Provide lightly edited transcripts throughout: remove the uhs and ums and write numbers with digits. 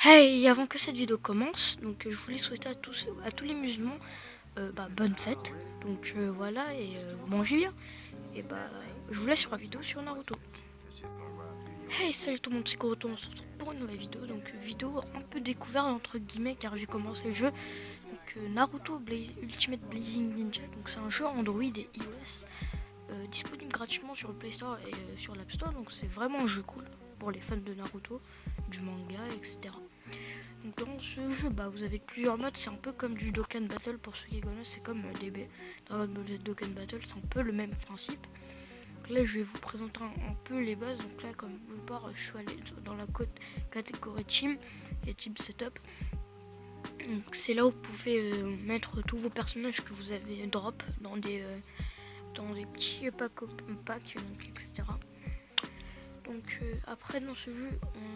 Hey, avant que cette vidéo commence, donc je voulais souhaiter à tous les musulmans bonne fête. Donc voilà, et mangez bien. Et je vous laisse sur la vidéo sur Naruto. Hey, salut tout le monde, c'est Kuroto, on se retrouve pour une nouvelle vidéo. Donc vidéo un peu découverte entre guillemets car j'ai commencé le jeu. Donc Naruto Ultimate Blazing Ninja. Donc c'est un jeu Android et iOS disponible gratuitement sur le Play Store et sur l'App Store. Donc c'est vraiment un jeu cool pour les fans de Naruto, du manga, etc. Donc dans ce jeu, vous avez plusieurs modes, c'est un peu comme du Dokkan Battle pour ceux qui connaissent, c'est comme DB. Dans le Dokkan Battle, c'est un peu le même principe. Donc là, je vais vous présenter un peu les bases. Donc là, comme vous pouvez voir, je suis allé dans la catégorie Team et Team Setup. Donc c'est là où vous pouvez mettre tous vos personnages que vous avez drop dans des petits packs, donc, etc. Donc après dans ce jeu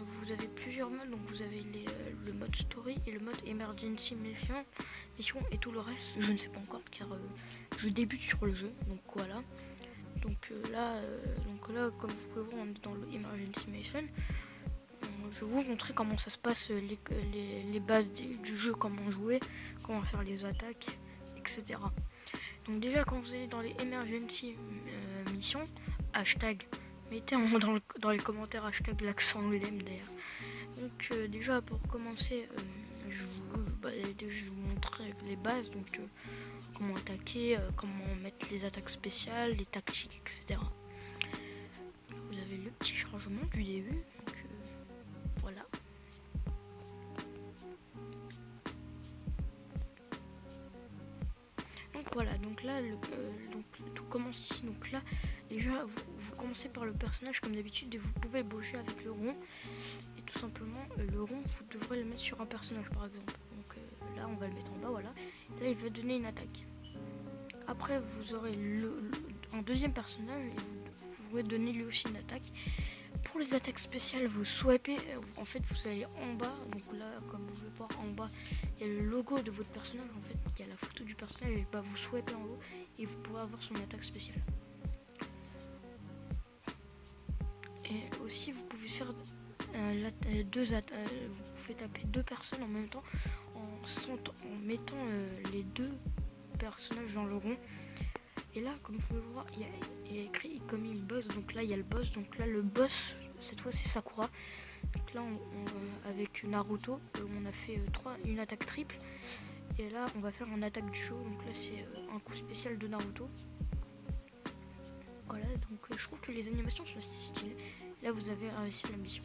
vous avez plusieurs modes, donc vous avez le mode story et le mode emergency mission et tout le reste je ne sais pas encore car je débute sur le jeu, donc voilà. Donc là comme vous pouvez voir on est dans le emergency mission. Je vais vous montrer comment ça se passe, les bases du jeu, comment jouer, comment faire les attaques, etc. Donc déjà quand vous allez dans les emergency missions, hashtag mettez dans les commentaires hashtag l'accent LM d'ailleurs. Donc déjà pour commencer, je vais vous montrer les bases, donc comment attaquer, comment mettre les attaques spéciales, les tactiques, etc. Vous avez le petit changement du début, donc voilà. Donc voilà, donc là donc tout commence ici. Donc là déjà vous commencez par le personnage comme d'habitude et vous pouvez bouger avec le rond. Et tout simplement le rond vous devrez le mettre sur un personnage par exemple. Donc là on va le mettre en bas, voilà. Là il va donner une attaque. Après vous aurez un deuxième personnage et vous pourrez donner lui aussi une attaque. Pour les attaques spéciales, vous swipez, en fait vous allez en bas, donc là comme vous pouvez voir en bas, il y a le logo de votre personnage, en fait il y a la photo du personnage et vous swipez en haut et vous pourrez avoir son attaque spéciale. Et aussi vous pouvez faire vous pouvez taper deux personnes en même temps en mettant les deux personnages dans le rond. Et là comme vous pouvez voir il y a écrit comme une boss, donc là il y a le boss, donc là le boss cette fois c'est Sakura. Donc là avec Naruto on a fait une attaque triple et là on va faire une attaque du show, donc là c'est un coup spécial de Naruto. Voilà, donc je trouve que les animations sont assez stylées. Là vous avez réussi la mission.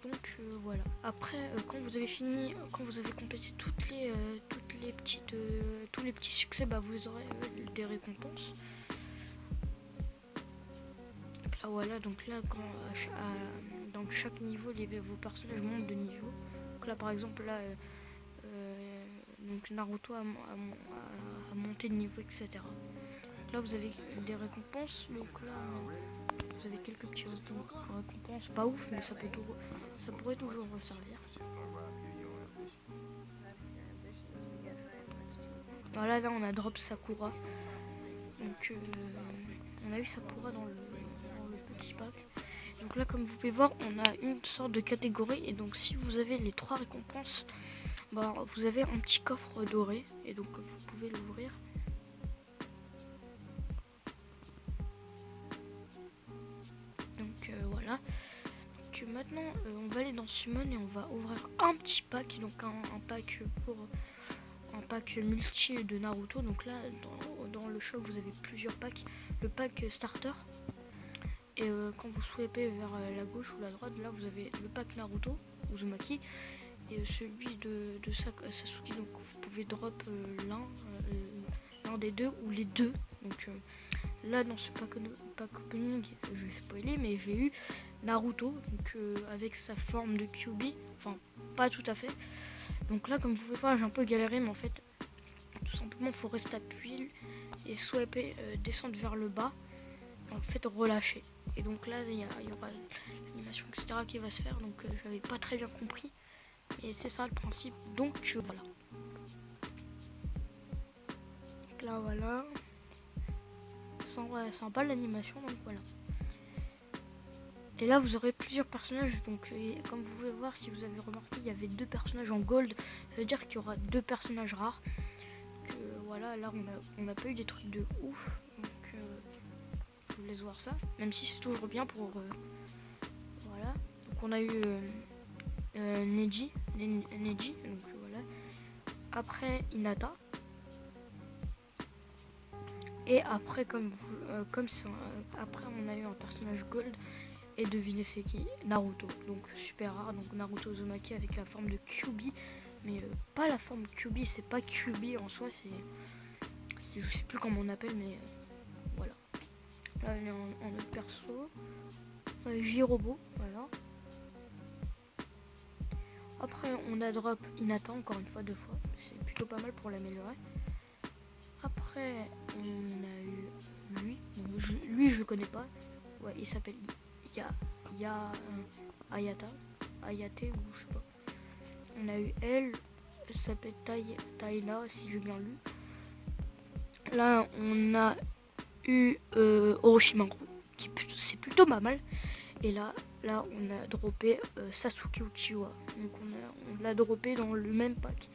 Donc voilà. Après quand vous avez fini, quand vous avez complété tous les petits succès, vous aurez des récompenses. Donc là voilà, donc là dans chaque niveau vos personnages montent de niveau. Donc là par exemple là donc Naruto a monté de niveau, etc. Là vous avez des récompenses, donc là vous avez quelques petits récompenses, pas ouf mais ça pourrait toujours servir. Voilà, là on a drop Sakura, donc on a eu Sakura dans le petit pack. Donc là comme vous pouvez voir on a une sorte de catégorie et donc si vous avez les 3 récompenses, vous avez un petit coffre doré et donc vous pouvez l'ouvrir. Donc voilà. Donc maintenant on va aller dans Summon et on va ouvrir un petit pack, donc un pack un pack multi de Naruto. Donc là dans le shop vous avez plusieurs packs. Le pack starter. Et quand vous swipez vers la gauche ou la droite, là vous avez le pack Naruto, Uzumaki, et celui de Sasuke. Donc vous pouvez drop l'un des deux ou les deux. Donc là dans ce pack opening, je vais spoiler, mais j'ai eu Naruto, donc avec sa forme de Kyuubi, enfin pas tout à fait. Donc là comme vous pouvez voir j'ai un peu galéré, mais en fait tout simplement faut rester appuyé et swiper, descendre vers le bas, en fait relâcher. Et donc là il y aura l'animation etc qui va se faire, donc j'avais pas très bien compris et c'est ça le principe, donc voilà. Donc là voilà, sympa l'animation, donc voilà. Et là vous aurez plusieurs personnages, donc comme vous pouvez voir, si vous avez remarqué, il y avait 2 personnages en gold, ça veut dire qu'il y aura 2 personnages rares. Voilà, là on n'a pas eu des trucs de ouf, donc je vous laisse voir ça, même si c'est toujours bien pour voilà. Donc on a eu Neji, donc voilà. Après Hinata. Et après après on a eu un personnage gold. Et devinez c'est qui? Naruto, donc super rare, donc Naruto Uzumaki avec la forme de Kyuubi, mais pas la forme Kyuubi, c'est pas Kyuubi en soi, c'est je sais plus comment on appelle, mais voilà. Là on est en autre perso, Jirobo, voilà. Après on a drop Hinata encore une fois 2 fois, c'est plutôt pas mal pour l'améliorer. Après on a eu lui je le connais pas, ouais il s'appelle Ayate ou je sais pas. On a eu elle s'appelle Taina si j'ai bien lu. Là on a eu Orochimaru qui c'est plutôt pas mal. Et là on a droppé Sasuke Uchiwa, donc on l'a droppé dans le même pack.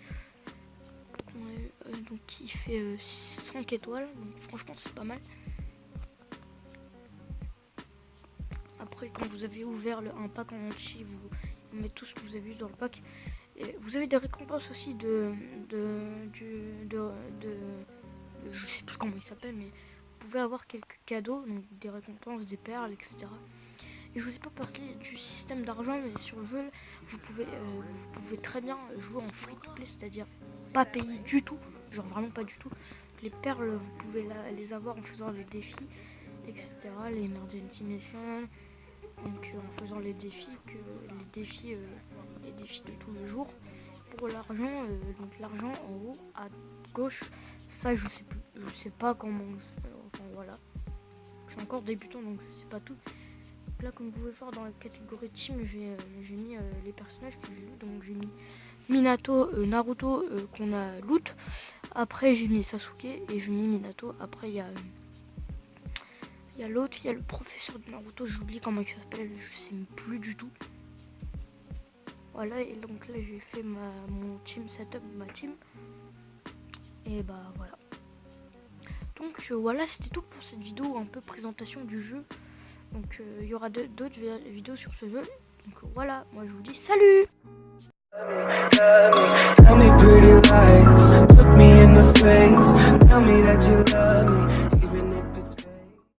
On a eu, donc il fait 5 étoiles, donc franchement c'est pas mal. Après quand vous avez ouvert un pack en entier, vous mettez tout ce que vous avez eu dans le pack. Et vous avez des récompenses aussi de je sais plus comment il s'appelle, mais vous pouvez avoir quelques cadeaux, donc des récompenses, des perles, etc. Et je vous ai pas parlé du système d'argent, mais sur le jeu vous pouvez très bien jouer en free to play, c'est-à-dire pas payer du tout, genre vraiment pas du tout. Les perles vous pouvez les avoir en faisant les défis, etc. Les Emergency Missions, donc en faisant les défis de tous les jours. Pour l'argent, donc l'argent en haut à gauche, ça je sais plus, je sais pas comment, enfin voilà, je suis encore débutant donc je sais pas tout. Là comme vous pouvez voir dans la catégorie team, j'ai mis les personnages que j'ai, donc j'ai mis Minato, Naruto qu'on a loot, après j'ai mis Sasuke et j'ai mis Minato. Après il y a l'autre, il y a le professeur de Naruto, j'oublie comment il s'appelle, je sais plus du tout. Voilà, et donc là j'ai fait mon team setup, ma team. Et bah voilà. Donc voilà, c'était tout pour cette vidéo un peu présentation du jeu. Donc il y aura d'autres vidéos sur ce jeu. Donc voilà, moi je vous dis salut! Tell me pretty lies, look me in the face, tell me that you love me.